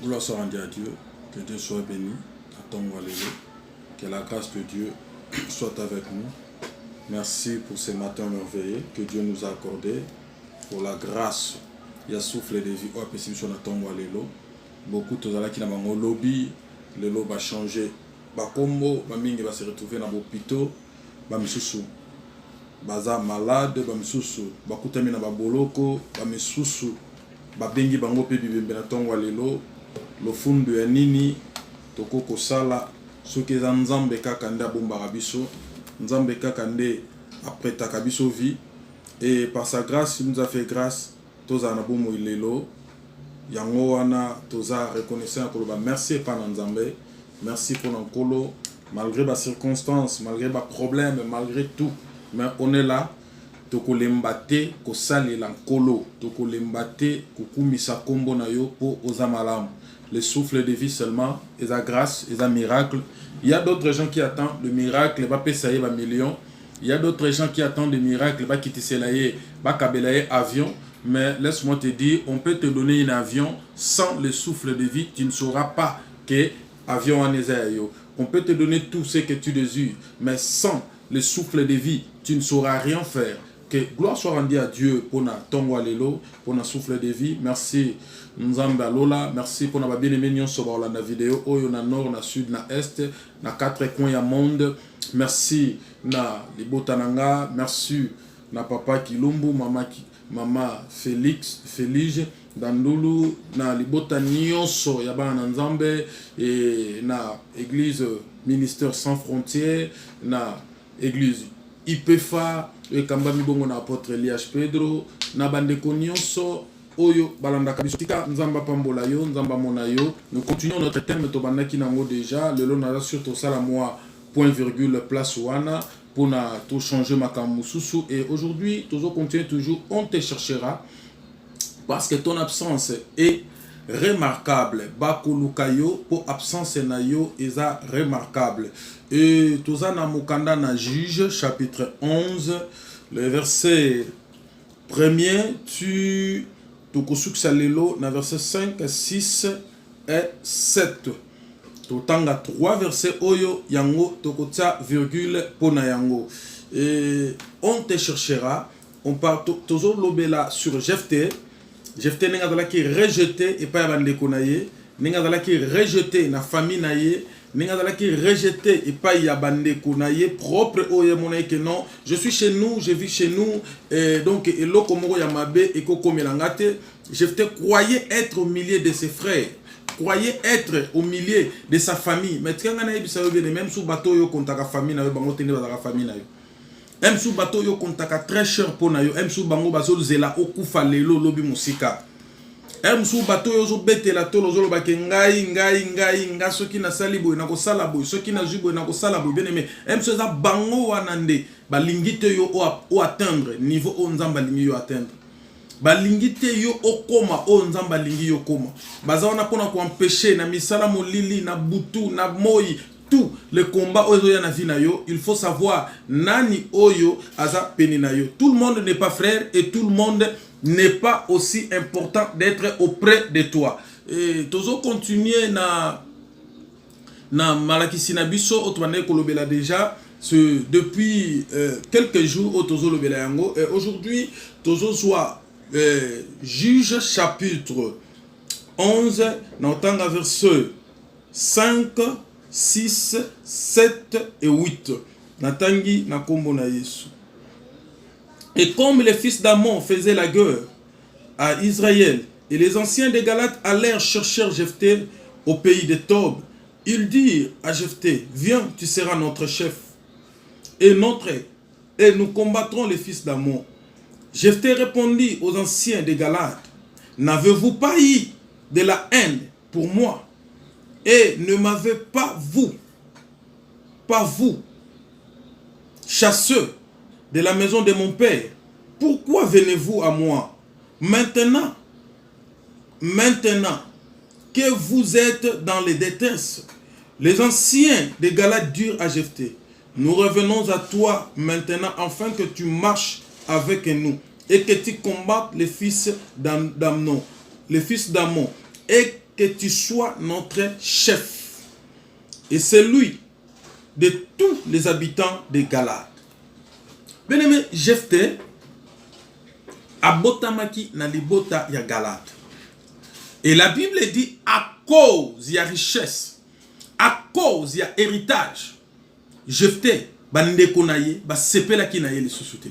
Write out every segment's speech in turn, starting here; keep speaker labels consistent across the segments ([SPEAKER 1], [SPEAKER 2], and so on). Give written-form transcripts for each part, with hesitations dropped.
[SPEAKER 1] Gloire soit rendue à Dieu, que Dieu soit béni, à ton Alléluia, que la grâce de Dieu soit avec nous. Merci pour ce matin merveilleux que Dieu nous a accordé, pour la grâce. Il y a souffle de vie, oh, sur la tombe Alléluia. Beaucoup de gens qui n'ont pas lobby, le lobby va changer. Bakombo, bamingi va se retrouver dans l'hôpital, bamisusu, baza malade, bamisusu, bakutami na baboloko, bamisusu, babengi bango pe bibembe na tongo Alléluia. Le fundu ya nini toko kosala soki eza nzambe kaka nde abombaka biso nzambe kaka nde apretaka biso vie et par sa grâce il nous a fait grâce tozala na bomoi lelo yango wana toza reconnaissant koloba merci epa na nzambe merci pour na nkolo malgré ba circonstances malgré ba problème malgré tout mais on est là tokolemba te kosalela nkolo tokolemba te kokumisa kombo na yo po oza malamu. Le souffle de vie seulement, et la grâce, et la miracle. Il y a d'autres gens qui attendent le miracle, va payer un million. Il y a d'autres gens qui attendent le miracle, va quitter celaye, va cabelayer avion. Mais laisse-moi te dire, on peut te donner un avion sans le souffle de vie, tu ne sauras pas que avion en est. On peut te donner tout ce que tu désires, mais sans le souffle de vie, tu ne sauras rien faire. Que gloire soit rendue à Dieu pour na tongo alelo, pour na souffle de vie. Merci Nzambe Alola, merci pour na bien-aimé nyonso ba la vidéo oyo na nord, na sud, na est, na quatre coins ya monde. Merci na libotananga, merci na papa Kilumbu, mama Félix, Dandulu, na libota nyonso ya ba na Nzambe et na église ministère sans frontières, na église IPFA et kamba mibongo na apôtre Elias Pedro na bandeko nyonso oyo balanda kabiso tika nzamba pambola yo nzamba mona yo. Nous continuons notre thème to bandaki nango déjà lelo na surtout sala moi point virgule place wana pour na tout changer makambo susu et aujourd'hui toujours continuer toujours on te cherchera parce que ton absence est remarquable. Bakulukayo pour absence na yo eza remarquable. Et toza na mukanda na Juge chapitre 11 le verset 1er tu tokusuksa lelo na verset 5, 6 et 7. Totanga 3 versets oyo yango tokotia virgule pona yango. Et on te cherchera, on part tozo lobela sur Jephthé. Jephthé nenga zalaki rejeté et pas bandeko na ye, nenga zalaki rejeté na famille na ye, nenga zalaki rejeté et pas ya bandeko na ye propre oyo mona que non, je suis chez nous, je vis chez nous et donc eloko moko ya mabe et kokomelanga te. Jephthé croyait être au milieu de ses frères, croyait être au milieu de sa famille, mais tanga na yebisa yo même sous bateau yo kontaka famille na yo bango tende bazaka famille na yo. Même sous bateau yo kontaka très cher pour na yo, même sous bango bazo zela okufa lelo lobi musika. Même sous bateau yo zo betela to lozo ba ke ngai soki na sali boy na ko sala boy soki na jubo na ko sala boy bien aimé. Même sous za bango wanande balingite yo o atteindre niveau o nzamba lingi yo atteindre. Balingite yo okoma o nzamba lingi yo koma. Baza wana pona ko empêcher na misala molili na butu na moi. Tout le combat oyo na vie na yo, il faut savoir nani oyo aza peni na yo. Tout le monde n'est pas frère et tout le monde n'est pas aussi important d'être auprès de toi. Et tozo continuer na malakisi na biso otwane kolobela déjà depuis quelques jours au tozo lobela yango et aujourd'hui tozo soit Juge chapitre 11 na tanga verset 5 6, 7 et 8. Natangi na kombo na Yesu. Et comme les fils d'Amon faisaient la guerre à Israël, et les anciens des Galates allèrent chercher Jephthé au pays de Tob, ils dirent à Jephthé, viens, tu seras notre chef, et nous combattrons les fils d'Amon. Jephthé répondit aux anciens des Galates, n'avez-vous pas eu de la haine pour moi? Et ne m'avez pas vous, chasseux de la maison de mon père, pourquoi venez-vous à moi maintenant que vous êtes dans les détresses? Les anciens des Galates dirent à Jephthé, nous revenons à toi maintenant afin que tu marches avec nous et que tu combattes les fils d'Amon, et que tu sois notre chef. Et c'est lui de tous les habitants de Galade. Bien-aimé, Jephthé abotamaki na libota ya Galade. Et la Bible dit à cause il y a richesse, à cause il y a héritage. Jephthé bandeko na ye ba sepelaki na ye lisusu te.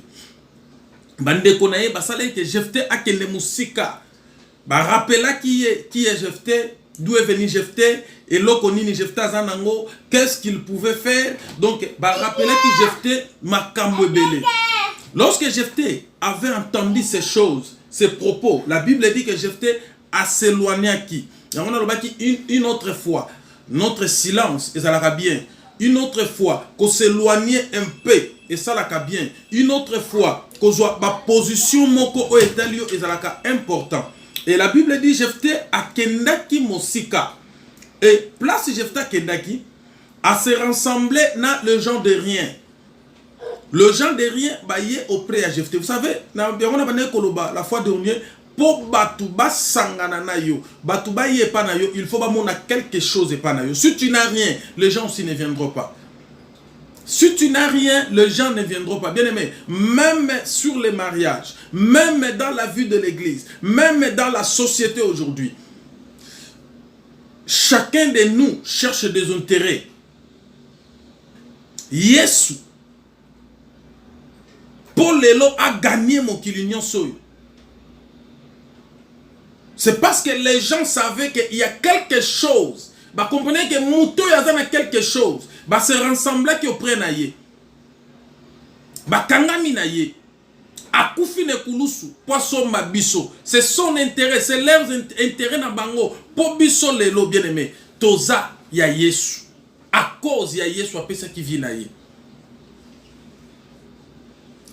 [SPEAKER 1] Bandeko na ye ba sala que Jephthé akende musika. Ba rappela qui est Jephthé, d'où est venu Jephthé et l'okonini Jephthé azanango, qu'est-ce qu'il pouvait faire. Donc ba rappela qui Jephthé makambo belé. Lorsque Jephthé avait entendu ces choses, ces propos, la Bible dit que Jephthé a s'éloigné à qui? On a une autre fois, notre silence, et ça l'a bien. Une autre fois, qu'on s'éloignait un peu, et ça l'a bien. Une autre fois, qu'on soit ma position moko au étalio, et ça l'a important. Et la Bible dit Jephthé a kendaki mosika. Et place Jephthé kendaki, à se rassembler dans le genre de rien. Le genre de rien baillé auprès de Jephthé. Vous savez, la fois dernière, pour Batouba Sangana na yo, Batouba yé pas na yo, il faut pas montrer quelque chose et pas na yo. Si tu n'as rien, les gens aussi ne viendront pas. Si tu n'as rien, les gens ne viendront pas. Bien aimé, même sur les mariages, même dans la vie de l'église, même dans la société aujourd'hui, chacun de nous cherche des intérêts. Yesu, Paul Lelo a gagné mon kilinion soyo. C'est parce que les gens savaient qu'il y a quelque chose. Bah, comprenez que Mouto y a quelque chose. Bah, se rassembler qui auprès naïe. Bah, kangami naïe. Akufi ne kulusu. Poisson mabiso. C'est son intérêt. C'est leur intérêt na bango. Po biso lelo bien aimé. Toza ya Yesu. À cause ya Yesu après ça qui vit naïe.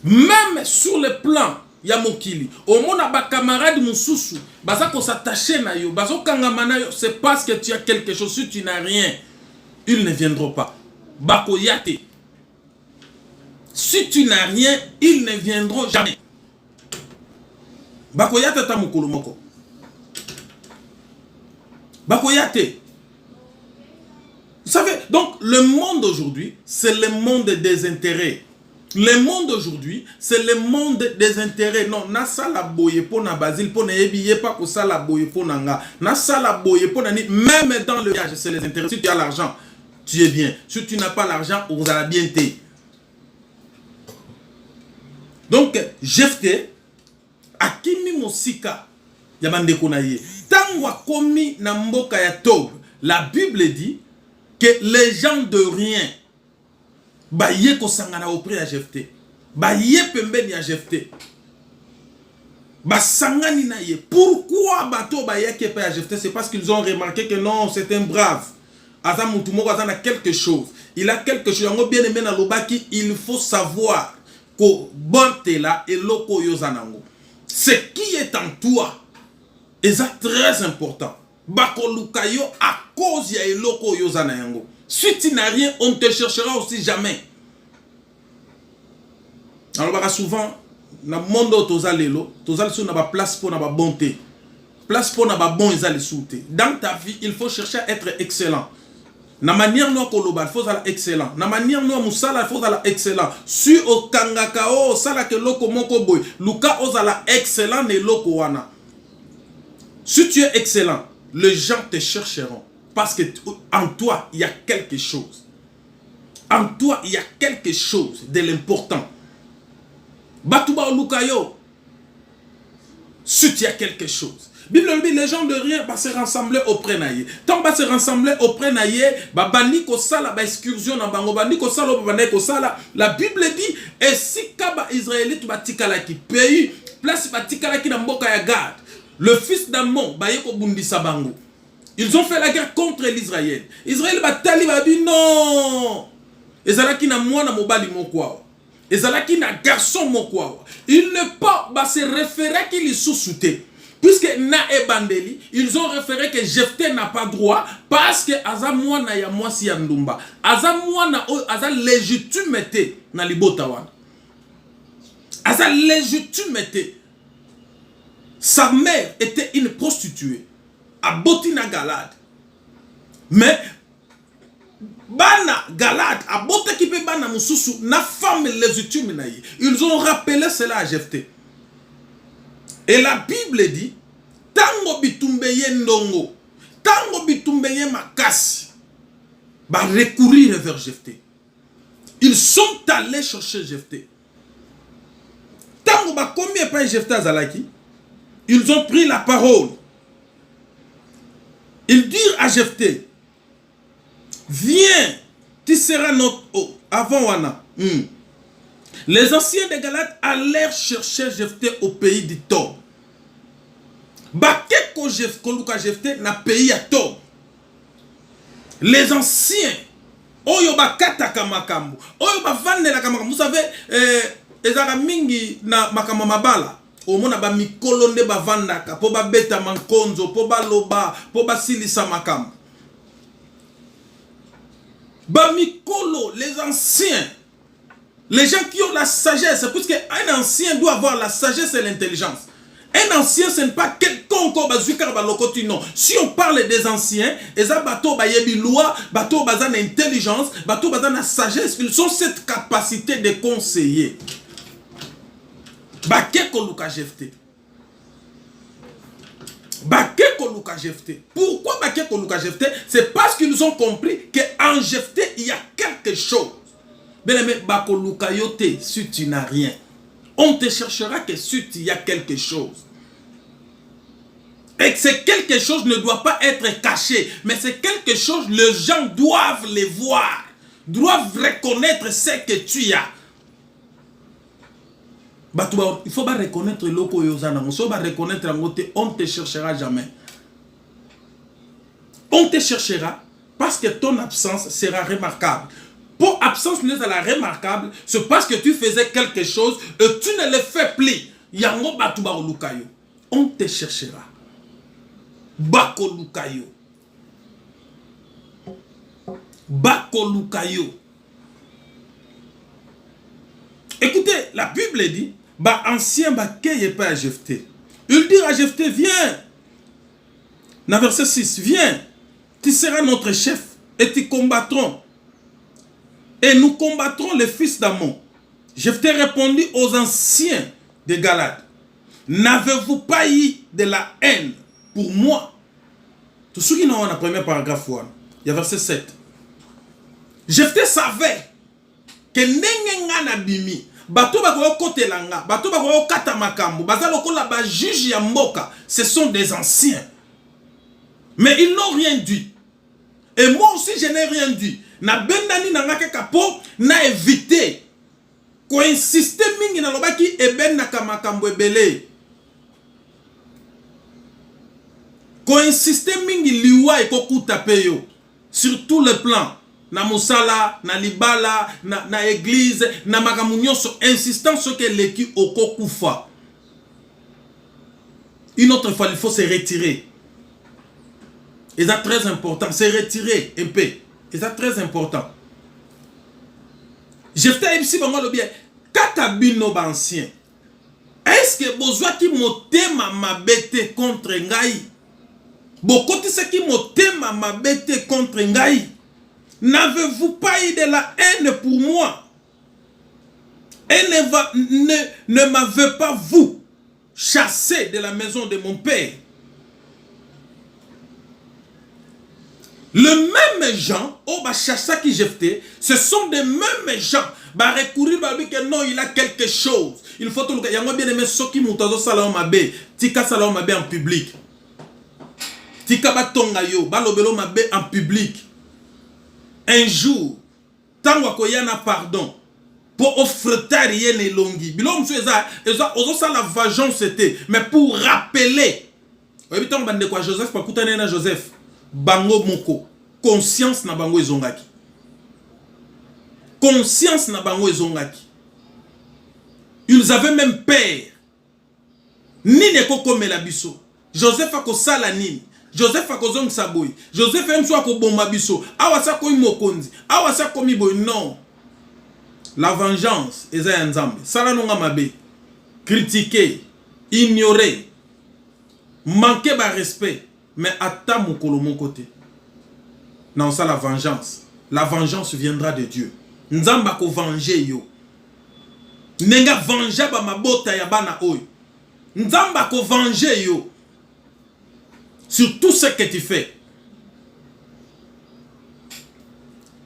[SPEAKER 1] Même sur le plan ya mokili au mona ba camarade mususu baza ko s'attacher na yo bazo kangama na yo, c'est parce que tu as quelque chose. Si tu n'as rien, ils ne viendront pas. Bako yate. Si tu n'as rien, ils ne viendront jamais. Bako yate ta mukulu moko. Bako yate. Vous savez, donc le monde aujourd'hui, c'est le monde des intérêts. Le monde aujourd'hui, c'est le monde des intérêts. Non, na sala boye po na basil po na ebiye pas ko sala boye po na nga. Na sala boye po na ni, même dans le voyage, c'est les intérêts. Si tu as l'argent, tu es bien. Si tu n'as pas l'argent, on va bien te. Donc, Jephthé akimi mosika ya bandeko na ye. Tangwa komi na mboka ya Tob. La Bible dit que les gens de rien ba ye ko sangana auprès de Jephthé. Ba ye pembeni ya Jephthé. Ba sangani na ye. Pourquoi bato ba ye ke pa Jephthé? C'est parce qu'ils ont remarqué que non, c'est un brave. Aza mutu moko aza na quelque chose. Il a quelque chose. Yango bien aimé na lobaki, il faut savoir ko bonte la et loko yozanango. Ce qui est en toi est très important. Ba ko lukayo à cause ya eloko yozanango. Si tu n'as rien, on ne te cherchera aussi jamais. Alors, souvent, dans le monde où tu as lelo, tu as place pour la bonté. Place pour la bonne et dans ta vie, il faut chercher à être excellent. Na manière no koloba, il faut être excellent. Na manière no musala, il faut être excellent. Si au kangakao, sala ke loko moko boy, luka ozala excellent ne loko wana. Si tu es excellent, les gens te chercheront. Parce que en toi, il y a quelque chose. En toi, il y a quelque chose de l'important. Batouba Lukayo. Si tu as quelque chose. Bible dit, les gens de rien vont se rassembler auprès naïe. Tant va se rassembler auprès naïe, bani ko sala ba excursion na bango, bani ko sala bani ko sala. La Bible dit, et si kaba israélite batikala ki pays, place batikala ki na mboka ya Gad. Le fils d'Amon, ba yeko bundisa bango. Ils ont fait la guerre contre l'Israël. Israël batali ba dit non. Ezalaki na mwana mobali mokwa. Ezalaki na garçon mokwa. Il ne pas se référer qu'il sous-souté. Puisque na ebandeli, ils ont référé que Jephthé n'a pas droit parce que aza mwana ya mwasi ya ndumba. Aza mwana aza légitimité na libota wana. Aza légitimité. Sa mère était une prostituée. aboti na Galad. Mais bana Galad abotaki pe bana mususu na femme légitime na ye. Ils ont rappelé cela à Jephthé. Et la Bible dit tango bitumbeye ndongo, tango bitumbeye makasi, va recourir vers Jephthé. Ils sont allés chercher Jephthé. Tango ba combien pas Jephthé azalaki, ils ont pris la parole. Ils dirent à Jephthé, viens, tu seras notre avant Wana. Les anciens de Galate allèrent chercher Jephthé au pays du Tob. Bakeko Jephthé na pays à Tob. Les anciens, oyo bakataka makambo, oyo bavandelaka makambo. Vous savez, ezaka mingi na makambo mabala. Omona ba mikolo nde bavandaka po babeta mankonzo, po baloba, po basilisa makambo. Ba mikolo, les anciens, les gens qui ont la sagesse, puisque un ancien doit avoir la sagesse et l'intelligence. Un ancien, ce n'est pas quelconque non. Si on parle des anciens, ils ont bateau bayebi loi, bateau bazan intelligence, bateau bazan sagesse. Ils ont cette capacité de conseiller. Bakeko Luka Jephthé. Bakeko Luka Jephthé. Pourquoi Bakeko Luka Jephthé? C'est parce qu'ils ont compris qu'en Jephthé, il y a quelque chose. Bien aimé, Bako Luka Yote, si tu n'as rien, on te cherchera que si il y a quelque chose. Et que c'est quelque chose ne doit pas être caché, mais c'est quelque chose, les gens doivent les voir, doivent reconnaître ce que tu as. Il faut pas reconnaître l'oko yozana, il faut pas reconnaître on ne te cherchera jamais. On te cherchera parce que ton absence sera remarquable. Pour absence n'est pas remarquable, c'est parce que tu faisais quelque chose et tu ne le fais plus. Yango batuba lukayo. On te cherchera. Bako lukayo. Bako lukayo. Écoutez, la Bible dit, bah ancien bah keye pas à Jephthé. Il dit à Jephthé, viens. Dans verset 6, viens. Tu seras notre chef et tu combattrons. Et nous combattrons les fils d'Ammon. Jephthé répondit aux anciens de Galad. N'avez-vous pas eu de la haine pour moi? Tout ce qui nous dans le premier paragraphe, il y a verset 7. Jephthé savait que Nengenga Nabimi, bato bako kote langa, bato bako kata makambo, bazalo kola ba juge ya mboka, ce sont des anciens. Mais ils n'ont rien dit. Et moi aussi je n'ai rien dit. Na bendani na ngake kapo na éviter ko insister mingi na lobaki eben na kamakambo ebele. Ko insister mingi liwa ekokuta peyo sur tous les plans. Na musala, na libala, na église, na makamunyo so insistant sur que l'équipe okokufa. Une autre fois il faut se retirer. Et c'est très important, se retirer un peu. Et c'est très important. Jephthé ici bango le bien. Katabino bancien. Est-ce que besoin qui motema mabete contre ngai? Bokoti ce qui motema mabete contre ngai. N'avez-vous pas eu de la haine pour moi? Et ne m'avez pas vous chassé de la maison de mon père? Le même gens, oh bah chassa qui Jephthé, ce sont des mêmes gens. Bah recourir bah que non, il a quelque chose. Il faut tout le cas. Bien aimé ce qui montazo salon mabe, tika salon mabe en public. Tika batonga yo, balobelo mabe en public. Un jour, tango koyana pardon. Pour offrir rien longi. Bilom eza ça la vengeance c'était, mais pour rappeler. Oui, tant bande quoi Joseph pas koutane na Joseph. Bango moko. Conscience na bango ezongaki. Conscience na bango ezongaki. Ils avaient même peur. Nini kokomela biso. Joseph a kosala nini. Joseph a kozong saboy. Joseph aime soit kobomba biso. Awa sa koyi mokonzi. Awa sa komi boy. Non. La vengeance eza nzambe. Sala nonga mabe. Critiquer, ignorer, manquer ba respect.
[SPEAKER 2] Mais ata mokolo mon côté. Non, ça la vengeance. La vengeance viendra de Dieu. Nzamba ko venger yo. Nenga venger ba mabota ya bana oy. Nzamba ko venger yo. Sur tout ce que tu fais.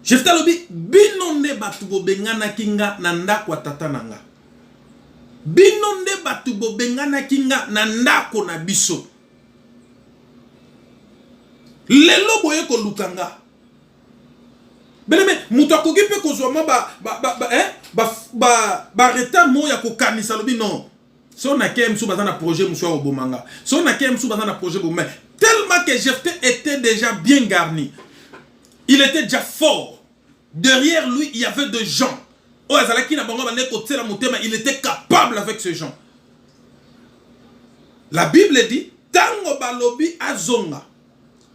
[SPEAKER 2] Je te le dis, binonde batu bo bengana kinga na ndako tata nanga. Binonde batu bo bengana kinga na ndako na biso. Lelo boye ko lukanga. Beneme mutu akoki pe kozwa ba reta mo ya ko kanisa lobi non. So na kem sou bazana projet mswa obomanga. So na kem sou bazana projet bomanga. Tellement que Jephthé était déjà bien garni. Il était déjà fort. Derrière lui, il y avait des gens. Il était capable avec ces gens. La Bible dit, Tango balobi azonga.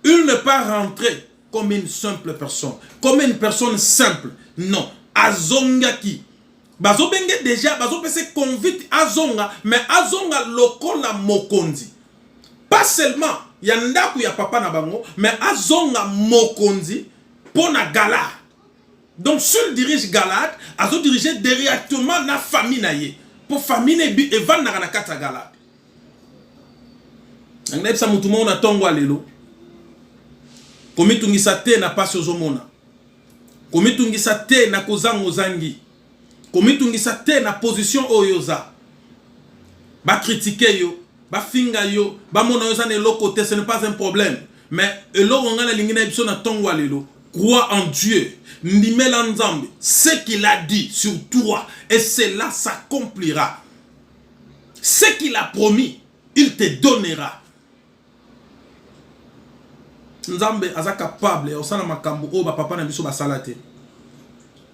[SPEAKER 2] Il n'est pas rentré comme une simple personne. Comme une personne simple. Non. Azonga qui. Bazo benge déjà, bazo pese convite azonga. Mais azonga lokola mokonzi. Pas seulement, yandaku ya papa na bango. Mais azonga mokonzi. Pona Galad. Donc, seul dirige Galad, azo dirige directement na famille na ye. Pour famille ne bi evan na kata Galad. Ngneb sa mutu mona tongo alelo. Komi tungisa te na pasi ozomona. Komi tungisa te na kozango zangi. Komi tungisa te na position oyoza. Ba critiquer yo, ba finga yo, ba mona yoza ne lo côté, ce n'est pas un problème. Mais elo ngana lingina ebiso na tongo alelo. Crois en Dieu, ce qu'il a dit sur toi, et cela s'accomplira. Ce qu'il a promis, il te donnera. Nzambe aza capable ya osala makambo oyo papa na biso basalate.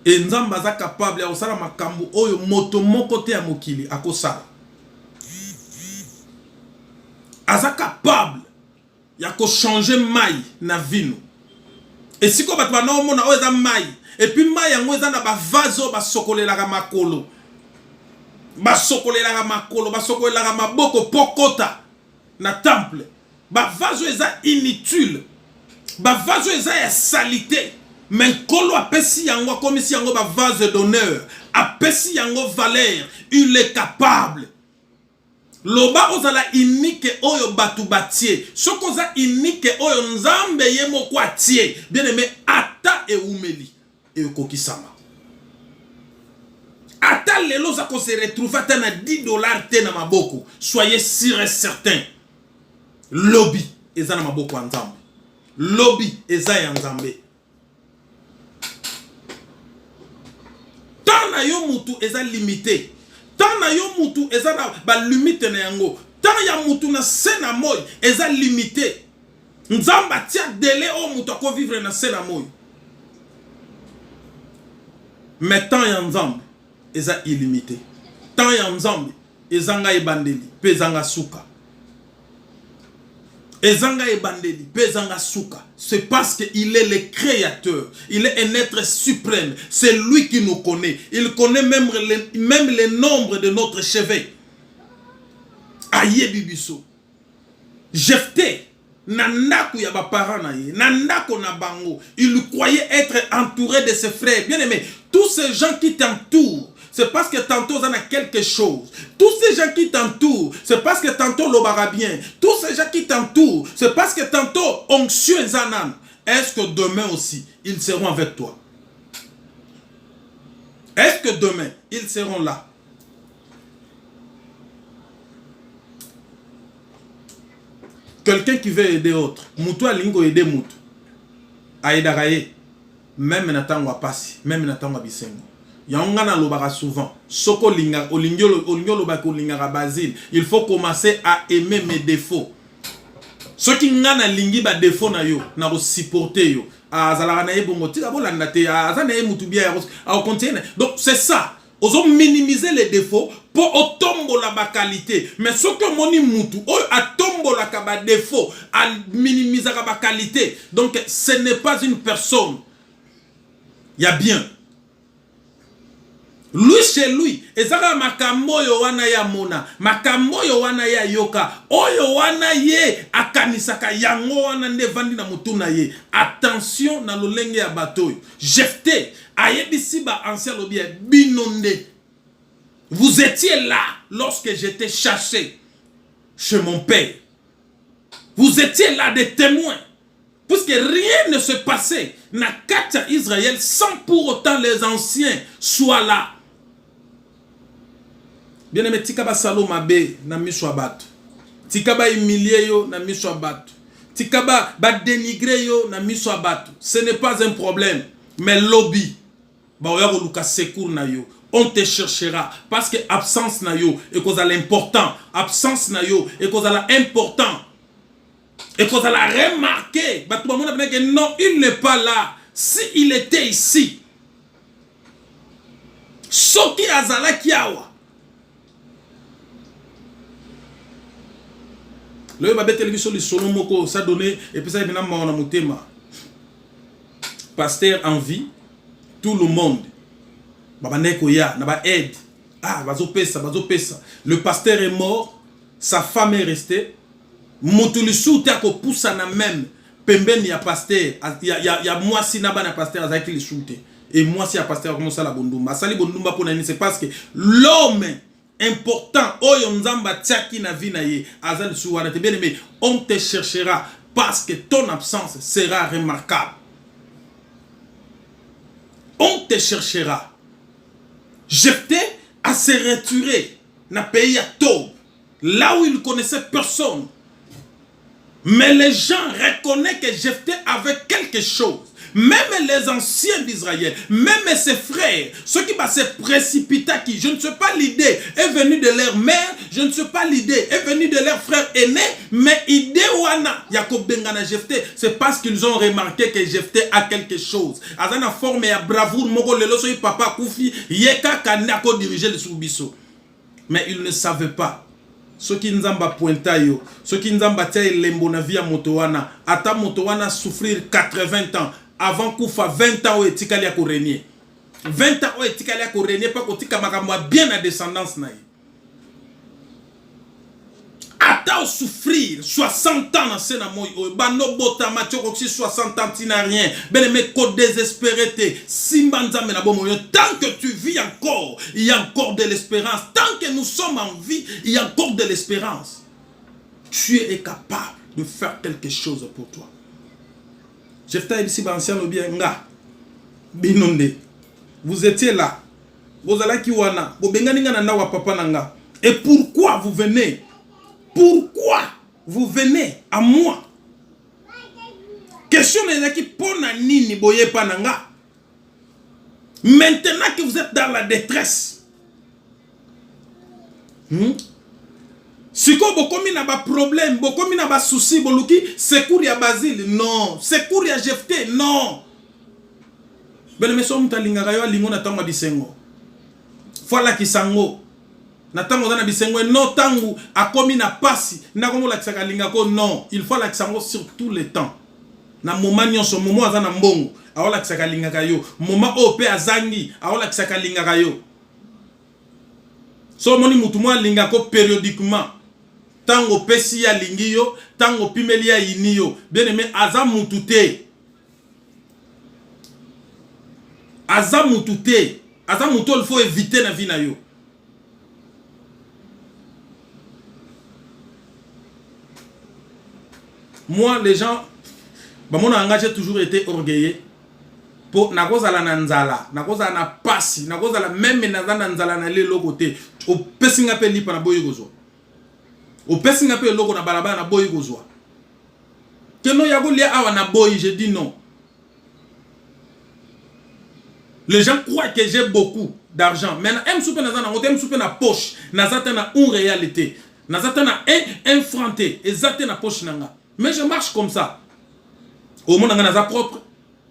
[SPEAKER 2] Et Nzambe aza capable ya osala makambo oyo moto moko te ya mokili akosala. Aza capable ya ko changer mai na vino. Et si ko batwa na omona oza mai et puis mai yango eza na ba vaso ba sokolelaka makolo. Ba sokolelaka makolo, ba sokolelaka maboko pokota na temple. Ba vaso eza inutile. Ba vaso eza ya salité. Mais kolo apesi yango comme si yango ba vase d'honneur. Apesi yango valeur, il est capable. Loba ozala unique oyo batu batie. Soko oza unique oyo nzambe ye moko atie. Bien aimé, ata e umeli e kokisama. Ata lelo za ko se retrouve ata na $10 te na maboko. Soyez sûr et certain. Lobby eza na maboko ya nzambe. Lobby eza ya nzambe. Tana yo mutu eza limité. Tant na yo mutu eza na ba limite na yango. Tant ya mutu na sena moy eza limité. Nzamba tia délai o mutu ko vivre na sena moy. Mais tant ya nzambe eza illimité. Tant ya nzambe ezanga ebandeli pezanga suka. Ezanga ebandeli pezanga suka. C'est parce qu'il est le créateur. Il est un être suprême. C'est lui qui nous connaît. Il connaît même le nombre de notre cheveux. Aïe bibiso. Jephthé, nandaku ya ba parents na ye, nandako na bango. Il croyait être entouré de ses frères. Bien aimé, tous ces gens qui t'entourent, c'est parce que tantôt on a quelque chose. Tous ces gens qui t'entourent, c'est parce que tantôt l'obara bien. Tous ces gens qui t'entourent, c'est parce que tantôt onction et zanan. Est-ce que demain aussi, ils seront avec toi? Est-ce que demain, ils seront là? Quelqu'un qui veut aider autre. Moutou a lingo aider moutou. Aïdaraye. Même natango a passi. Même natango a bisengo. Yangana lobara souvent. Soko linga, olingyo lobako lingara basile. Il faut commencer à aimer mes défauts. Ceux qui ngana lingi ba défaut na yo, na ko supporter yo. Azala na ebongo tika bolanda te, azana e mutubia au continue. Donc c'est ça. Ozo minimiser les défauts pour otombo la ba qualité. Mais ce que moni mutu, o atombo la ka ba défaut, a minimiser ka ba qualité. Donc ce n'est pas une personne. Il y a bien. Lui chez lui, ezaka makambo yo wana ya mona, makambo yo wana ya yoka, oyo wana ye akanisaka yango wana nde vandi na mutuna ye. Attention na lolenge ya bato. Jephté ayebisi ba ancien lobby binonde. Vous étiez là lorsque j'étais chassé chez mon père. Vous étiez là des témoins. Puisque rien ne se passait na kata Israël sans pour autant les anciens soient là. Bien aimé, tika ba salo mabe na miswa batu. Tika ba humilier yo na miswa batu. Tika ba dénigrer yo na miswa batu. Ce n'est pas un problème. Mais lobby, ba oya ko luka secours na yo. On te cherchera parce que absence na yo et cause à l'important. Absence na yo et cause à l'important. Et cause à la remarquer. Ba tout le monde a que non, il n'est pas là. Si il était ici. Soki azala kiawa. Le babé télévision le solo moko ça donné et puis ça vient na motema. Pasteur en vie, tout le monde. Baba neko ya na ba aide. Ah, bazo pesa. Le pasteur est mort, sa femme est restée. Motulisu ta ko poussa na même pembeni ya pasteur. Ya moi si na ba na pasteur azaki le shooter. Et moi si ya pasteur comme ça la bondumba. Sali bondumba pour nani c'est parce que l'homme important oyo nzamba tiaki na vie na ye azal suwana te bien aimé, on te cherchera parce que ton absence sera remarquable. On te cherchera. Jephté à se retirer dans le pays à Tob, là où il ne connaissait personne. Mais les gens reconnaissent que Jephté avait quelque chose. Même les anciens d'Israël, même ses frères, ceux qui se précipitaient, qui, je ne sais pas l'idée, est venue de leur mère, je ne sais pas l'idée, est venue de leur frère aîné, mais idée wana, Jacob Bengana Jephté, c'est parce qu'ils ont remarqué que Jephté a quelque chose. Azana forme ya bravoure, moko lelo soy papa koufi, yeka kanako diriger le soubiso. Mais ils ne savaient pas. Ceux qui nzamba pointa yo, ceux qui nzamba tia lembo na via motowana, ata motowana souffrir 80 ans. Avant Koufa 20 ans où etikali ya ko régner. 20 ans où etikali ya ko régner pas ko tika makamwa bien na descendance na ye. Ata souffrir 60 ans dans sena moy bando botama tchoko 60 ans tu n'as rien. Ben mais ko désespéré te simba nzambe na bomo tant que tu vis encore, il y a encore de l'espérance. Tant que nous sommes en vie, il y a encore de l'espérance. Tu es capable de faire quelque chose pour toi. Jephté ici ancien lobby nga binonde. Vous étiez là. Vous allez qui wana. Vous bengani nga na wa papa nanga. Et pourquoi vous venez? Pourquoi vous venez à moi? Question est qui pona nini boye pananga. Maintenant que vous êtes dans la détresse. Si vous avez un problème, vous avez un souci, vous avez secours ya Basile, non. Secours ya Jephté, non. Ben mais somme talinga yo lingo na tango bisengo. Fala kisango. Na tango na bisengo no tango akomi na pasi na komo la kisaka linga ko non, il faut la kisango sur tous les temps. Na moment nyonso moment azana mbongo, aola kisaka linga kayo. Moment ope azangi, aola kisaka linga kayo. So moni mutu mwa linga ko périodiquement. Tango pesi ya lingiyo, tango pimeli ya iniyo. Bien aimé, aza mutute. Aza mutute. Aza muto, il faut éviter na vie na yo. Moi, les gens, mon engagé a toujours été orgueilleux. Pour nakozala na nzala, nakozala na pasi, nakozala même na nzala na le lokote. O pesinga pe lipa na boyi gozo. Au pesinga pe logo na balabala na boyi gozwa. Keno yago lia awa na boyi, je dis non. Les gens croient que j'ai beaucoup d'argent. Mais na m soupe na zana, on m soupe na poche, na zata na une réalité. Na zata na un franté, et zata na poche nanga. Mais je marche comme ça. Au monde na za propre,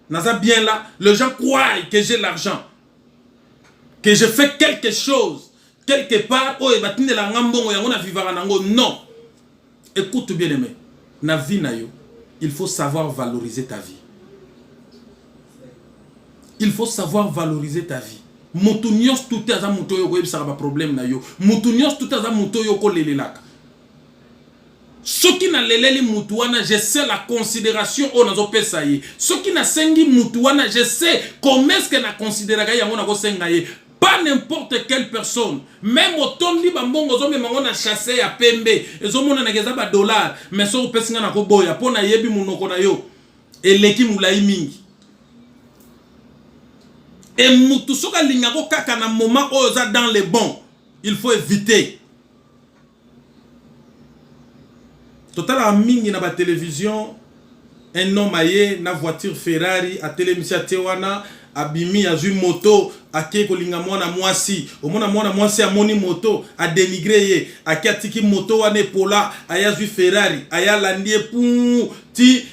[SPEAKER 2] na za bien là, les gens croient que j'ai l'argent. Que je fais quelque chose. Quelque part, oh, non. Écoute bien aimé, na vie na yo, il faut savoir valoriser ta vie. Il faut savoir valoriser ta vie. mutu nyos tout aza mutu yo ko ebisaka ba problème na yo mutu nyos tout aza mutu yo ko lelelaka soki na leleli mutu wana je sais la considération o nazo pesa ye soki na sengi mutu wana je sais comment est-ce que na considéraka yango na ko senga ye pas n'importe quelle personne même otondi bambongo zo memango na chasser ya pembe ezo mona na keza ba dollar mais so pesinga na ko boya pona yebi munoko na yo eleki mulai mingi et mutu soka lingako kaka na moment oza dans les bons il faut éviter. Total a mingi na ba télévision un homme aye na voiture Ferrari a télémisia tewana abimi a ju moto a ke ko linga mwana mwasi o mona mwana mwasi a moni moto a dénigré ye a ke atiki moto wane pola aya ju Ferrari aya landie pou ti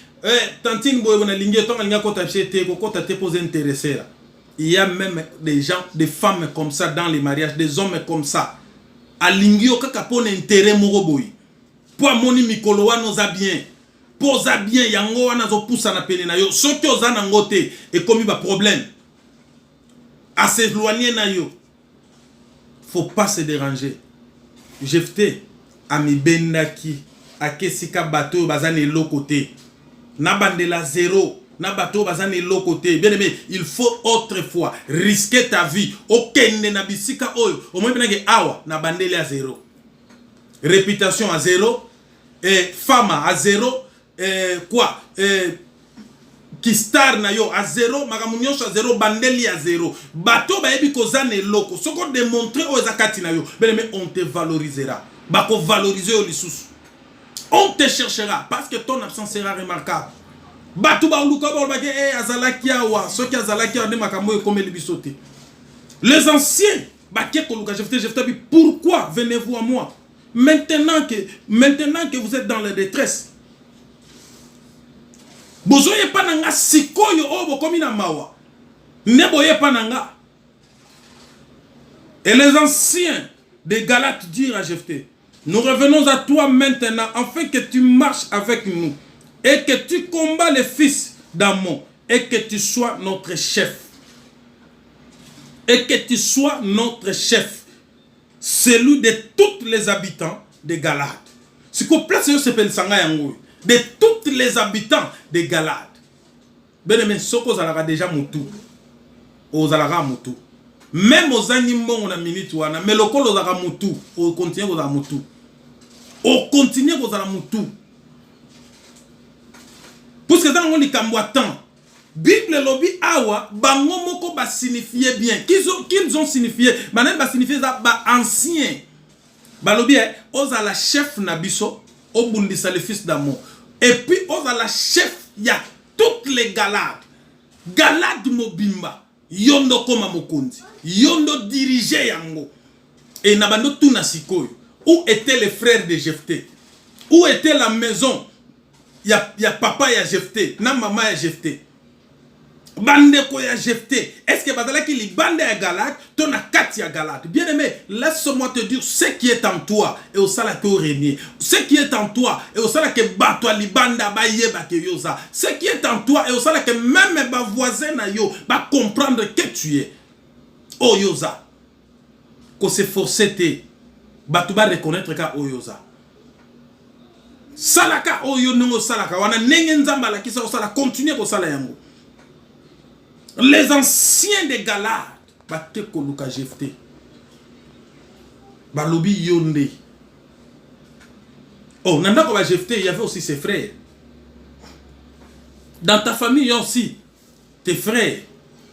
[SPEAKER 2] tantine boye bona lingi to linga ko ta chete ko ta te poser intéressé. Il y a même des gens, des femmes comme ça dans les mariages, des hommes comme ça. A lingi o kaka pona intérêt moko boye. Po moni mikolo wana za bien poza bien yango wana zo poussa na pene na yo soki oza na ngote et comme ba problème à s'éloigner na yo faut pas se déranger. Jefté ami bendaki akesika bateau bazane lokote na bandela zéro na bateau bazane lokote bien aimé il faut autrefois risquer ta vie okende na bisika oyo au moins benake awa na bandela zéro réputation à zéro et femme à zéro quoi kistar na yo à zéro makamunyosho à zéro bandeli à zéro bateau ba yebi kozane loko soko démontrer aux akati na yo mais on te valorisera bako valoriser au lisusu on te cherchera parce que ton absence sera remarquable bateau ba luka ba bake azalaki awa soki azalaki ande makambo comme libisote les anciens baké ko luka jefté pourquoi venez-vous à moi maintenant que vous êtes dans la détresse bozoye pananga sikoyo obo komi na mawa neboye pananga. Et les anciens des Galates dirent à Jephthé, nous revenons à toi maintenant afin que tu marches avec nous et que tu combats les fils d'Ammon et que tu sois notre chef. Et que tu sois notre chef, celui de tous les habitants de Galade. Ce qu'on place de tous les habitants de Galade. Ben mais soko zalaka déjà mutu. Ozalaka mutu. Même aux animaux on a minute wana mais lokolo zalaka mutu, o continue kozala mutu. O continue kozala mutu. Parce que dans on likambo temps. Bible lobby awa bango moko ba signifier bien. Qu'ils ont signifié, banen ba signifier ça ba ancien. Ba lobby ozala chef na biso, obundisa le fils d'Ammon. Et puis ozala chef ya toutes les Galades. Galade mobimba, yondo koma mokonzi, yondo diriger yango. Et nabando tuna sikoyo. Où étaient les frères de Jephthé? Où était la maison? Ya papa ya Jephthé, na maman ya Jephthé. Bande ko ya Jephthé. Est-ce que bazala ki li bande ya Galade, ton a kati ya Galade? Bien aimé, laisse-moi te dire ce qui est en toi et au sala ke régner. Ce qui est en toi et au sala ke bato li banda ba yeba ke yoza. Ce qui est en toi et au sala ke même ba voisin na yo ba comprendre que tu es. Oh yoza. Ko se forcer te bato ba reconnaître ka oh yoza. Salaka oh yo nongo salaka wana nenge nzamba la kisa osala continue ko sala yango. Les anciens de Galade, batte koluka Jephthé, balobi yonde. Oh, nanda ko ba Jephthé, il y avait aussi ses frères. Dans ta famille, il y a aussi tes frères.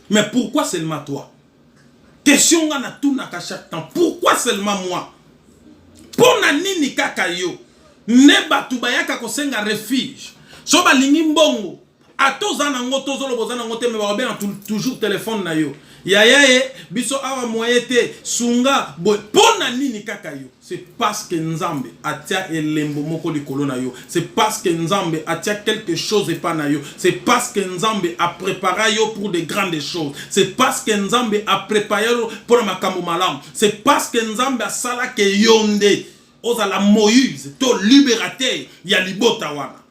[SPEAKER 2] Mais pourquoi seulement toi? Question ngana tuna ka chaque temps. Pourquoi seulement moi? Pona nini kaka yo? Ne batu bayaka ko senga refuge. So ba lingi mbongo. A tous en ango tozolo bozana ngote me ba bien toujours téléphone na yo. Yayaye biso awa moyete sunga boy pona nini kaka yo. C'est parce que Nzambe atia elembo moko likolo na yo. C'est parce que Nzambe atia quelque chose et pas na yo. C'est parce que Nzambe a préparé yo pour de grandes choses. C'est parce que Nzambe a préparé yo pour makambo malam. C'est parce que Nzambe a sala ke yonde ozala Moïse to libérateur ya libota wana.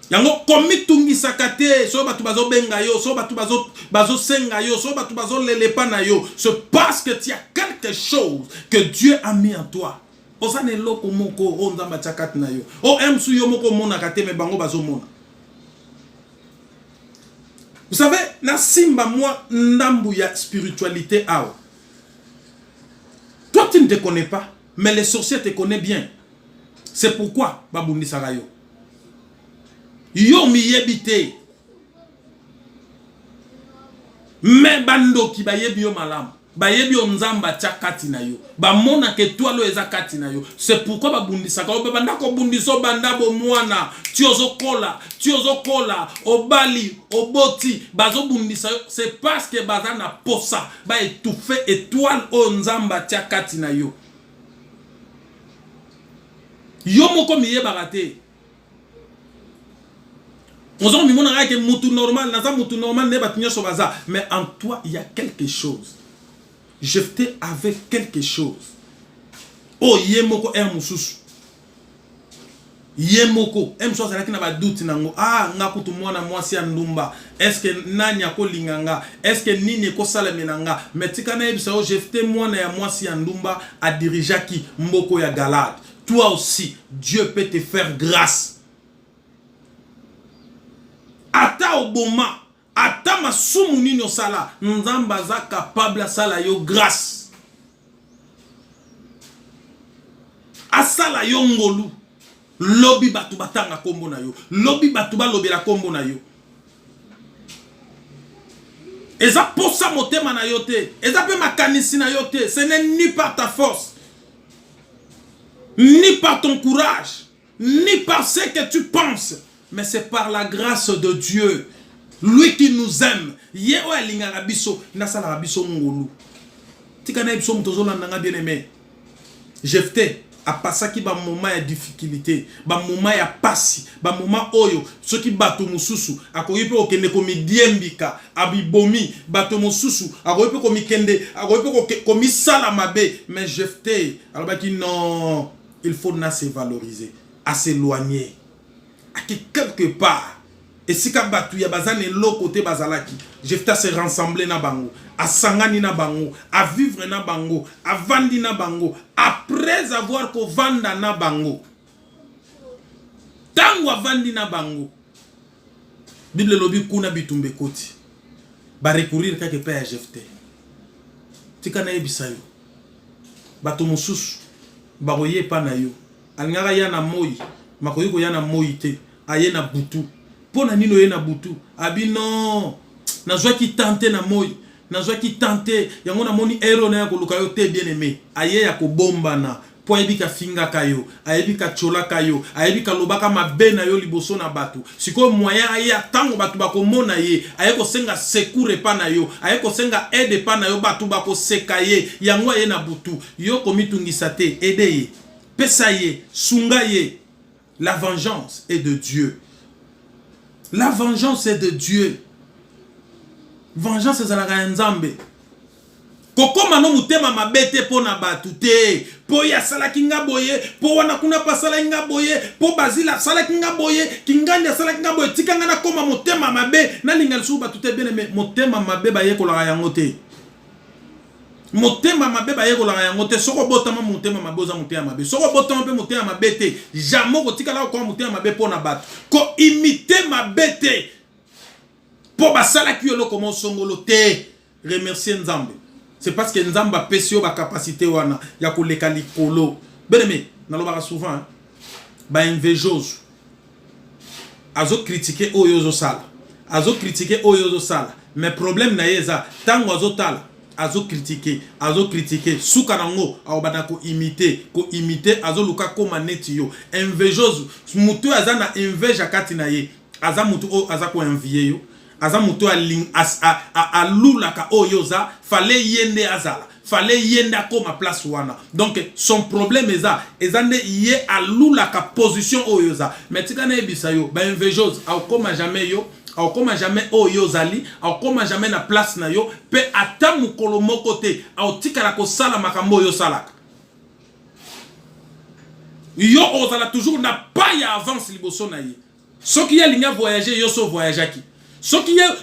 [SPEAKER 2] yango komi tungisa kate so batu bazo benga yo so batu bazo senga yo so batu bazo lelepa na yo, c'est parce que tu as quelque chose que Dieu a mis en toi. Osane loko moko o nzamba chakati na yo o emsu yo moko mona kate me bango bazo mona. Vous savez, na simba moi ndambu ya spiritualité ao. Toi tu ne te connais pas, mais les sorciers te connaissent bien. C'est pourquoi babundi sarayo. Yo mi yebite. Mais bando ki bayebi yo malam. Bayebi yo nzamba chakati na yo. Ba mona ke toi lo eza kati na yo. C'est pourquoi babundi saka. Banda ko bundiso banda bo mwana. Tiozo kola. Obali, oboti. Bazo bundisa yo. C'est parce que baza na posa. Ba étouffé étoile o nzamba chakati na yo. Yo moko miye barate. On dit que mutu normal, mutu normal ne batinyo so baza, mais en toi il y a quelque chose. Jephté avec quelque chose. Oh yemoko mususu. Yemoko emso sala kina ba doute nango. Ah ngakutu mwana mwasi ya ndumba. Est-ce que nani akolinganga? Est-ce que nini ko sala menanga? Mais tikana ebisa o Jephté mwana ya mwasi ya ndumba a dirijaki mboko ya Galade. Toi aussi, Dieu peut te faire grâce. Ata oboma, ata masumu nini sala, nzamba za capable sala yo grâce. Asala yo ngolu, lobi batu batanga kombo na yo, lobi batu ba lobi la kombo na yo. Eza posa motema na yo te, eza pe makanisi na yo te, ce n'est ni par ta force, ni par ton courage, ni par ce que tu penses, mais c'est par la grâce de Dieu. Lui qui nous aime. Yeo alinga rabiso, nasala rabiso ngolu. Tikana biso mtozola nanga bien aimé. Jephté a passé ki ba moment ya difficulté, ba moment ya pasi, ba moment oyo, ceux qui bato mususu, akoyi pe okende komi diembika, abibomi, bato mususu, akoyi pe komi kende, akoyi pe komi sala mabe, mais Jephté, alors ki non, il faut na se valoriser, à s'éloigner. Quelque part, et si kabatu ya bazane lo côté bazalaki, Jephté se rassembler na bango, à sangani na bango, à vivre na bango, à vandi na bango, après avoir ko vanda na bango. Tango vandi na bango. Bible lobi kuna bitumbe koti. Ba recourir quelque part à Jephté. Tika na ebisa yo. Bato mususu ba roye pa na yo. Alngara ya na moyi, makoyi ko ya na moyi te. Aye na butu. Pona nino ye na butu. Abi non. Nazwa ki tante na moi. Nazwa ki tante. Yango na moni ero na ya koluka yo te bien aimé. Aye ya ko bomba na. Po ayebi ka finga kayo. Ayebi ka chola kayo. Ayebi ka lobaka mabe na yo liboso na batu. Siko moyen aye atango batu bako mona ye. Aye ko senga secours pa na yo. Aye ko senga aide pa na yo batu bako seka ye. Yango aye na butu. Yo komitungisa te. Aide ye. Pesa ye. Sunga ye. La vengeance est de Dieu. La vengeance est de Dieu. Vengeance est la nzambe. Koko mano mutema mabete po na batu te. Po ya sala kinga boye. Po wana kuna pa sala kinga boye. Po bazila sala kinga boye. Kinganya sala kinga boye. Tikanga na koma mutema mabe. Na lingal su batu te bene me mutema mabe ba yeko la yango te. Motema mabe ba yeko la yango te. Soko botama motema mabe oza motema mabe. Soko botama pe motema mabe te. Jamo ko tika la ko motema mabe po na batu. Ko imiter mabe te. Po basala ki yolo komo songolo te. Remercier Nzambe. C'est parce que Nzamba pesio ba capacité wana ya ko leka likolo. Beneme, nalobaka souvent hein. Ba invejoso. Azo critiquer oyo sala. Azo critiquer oyo sala. Mais problème na yeza tango azo tala. Azo critiquer suka nango awbana ko imiter azo luka koma neti yo invejoso mutu azana inveja kati na ye aza mutu o aza ko envier yo aza mutu a lula ka oyoza fallait yende azala fallait yenda koma place wana donc son problème ezande ye a lula ka position oyoza mais tikana ebisa yo ba invejoso au koma jamais yo au koma jamais oyo zali au koma jamais na place na yo pe ata mukolo moko te au tikala ko sala makambo yo salaka yo ozala toujours na pas ya avance liboso na ye Ceux qui ont voyagé, ils sont voyagés. Ceux qui ont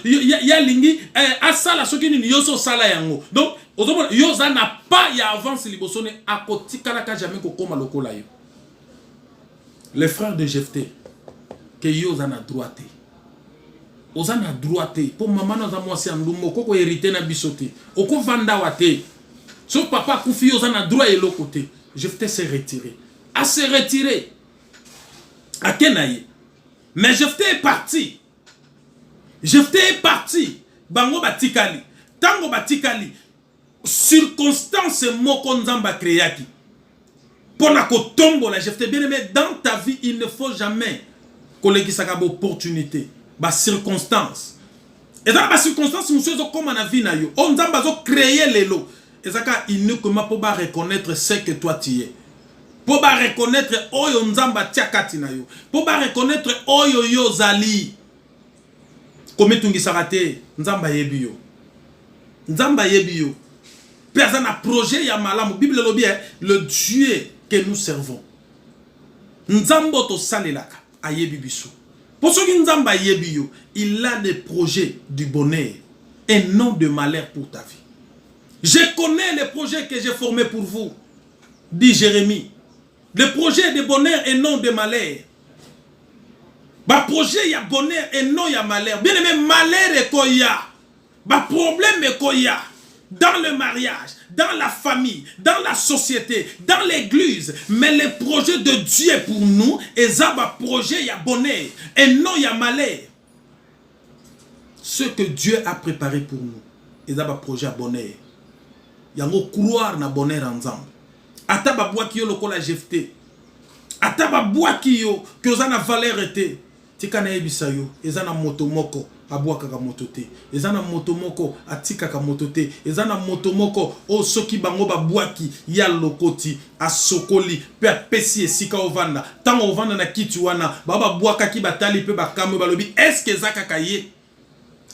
[SPEAKER 2] asala, ceux qui ont so sala yango. Donc, ils n'a pas y avance libosone à côté kalaka jamais kokoma lokola yo. Les frères de Jephté, que ils ont droité. Ils ont droité. Pour maman nous a moi c'est un lumo koko hérité na bisoté. Oko vanda wate. Son papa koufi ils ont droit et l'autre côté. Jephté s'est retiré. À se retirer. À Kenaye. Mais Jephté est parti. Jephté est parti. Bango batikali. Tango batikali. Circonstance moko nzamba créaki. Pona ko tombo la Jephté bien aimé dans ta vie il ne faut jamais collègue saka opportunité. Ba circonstance. Et dans ba circonstance monsieur zo comme na vie na yo. On nzamba zo créer lelo. Et saka uniquement pour ba reconnaître ce que toi tu es. Pour ba reconnaître oyo nzamba tiakati na yo. Pour ba reconnaître oyo yo zali. Comme tungi sarate nzamba yebi yo. Nzamba yebi yo. Personne a projet ya malamu. Bible le bien le Dieu que nous servons. Nzambo to salelaka ayebi biso. Pour ceux qui nzamba yebi yo, il a des projets du bonheur et non de malheur pour ta vie. Je connais les projets que j'ai formés pour vous, dit Jérémie. Les projets de bonheur et non de malheur. Bah projet il y a bonheur et non il y a malheur. Bien aimé malheur et quoi il y a. Bah problème et quoi il y a. Dans le mariage, dans la famille, dans la société, dans l'église. Mais les projets de Dieu pour nous, et ça bah projet il y a bonheur et non il y a malheur. Ce que Dieu a préparé pour nous, et ça bah projet à bonheur. Il y a un couloir na bonheur ensemble. Ata ba bois qui yo lokola Jephté. Ata ba bois qui yo que ça na valeur été. Tika na yebisa yo, ezana moto moko abwa kaka moto te. Ezana moto moko atika ka moto te. Ezana moto moko o soki bango ba boaki ya lokoti asokoli pe apesi esika ovanda. Tango ovanda na kiti wana baba boaka ki batali pe bakamwe balobi est-ce que zaka kaye?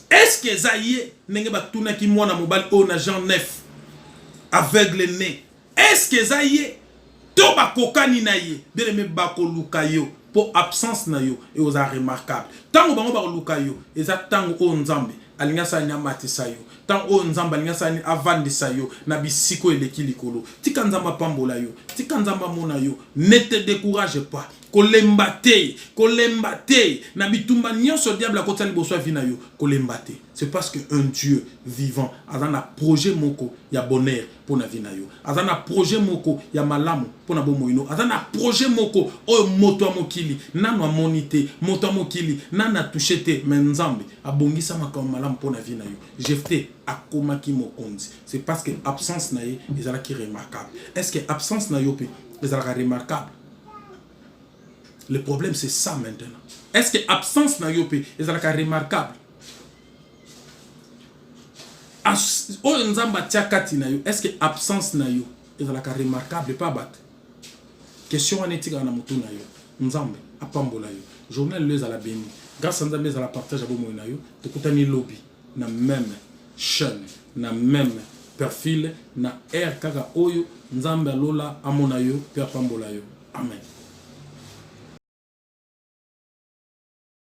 [SPEAKER 2] Est-ce que za ye nenge batuna ki mwana mobali o na Jean 9 aveugle né? Est-ce que ça y est? To ba kokani na ye. Bien aimé bako luka yo. Pour absence na yo. Et aux remarquable. Tango bango ba luka yo. Et ça tango o nzambe. Alinga sa nyamati sa yo. Tango o nzambe alinga sa avandi sa yo. Na bisiko eleki likolo. Tika nzamba pambola yo. Tika nzamba mona yo. Ne te décourage pas. Kolembate. Kolembate. Na bitumba nyonso diable a kota liboso vina yo. Kolembate. C'est parce que un Dieu vivant azana projet moko ya bonheur pour na vina yo. Azana projet moko ya malamu pour na bomoino. Azana projet moko o moto amokili nano amonite moto amokili nana touchete menzambe abongisa makam malamu pour na vina yo. Jephté akomaki mokonzi. C'est parce que absence na ye ezala ki remarquable. Est-ce que absence na yo pe ezala remarquable? Le problème c'est ça maintenant. Est-ce que absence na yo pe ezala remarquable? Est-ce que absence na yo est remarquable pas battre? Question anétika na mutu na yo. Nzambe apambola yo. Journal les à la béni. Grâce à Nzambe à la partage abo mo na yo, tokutani lobby na même chaîne, na même perfil na air kaka oyo Nzambe lola amona yo pe apambola yo. Amen.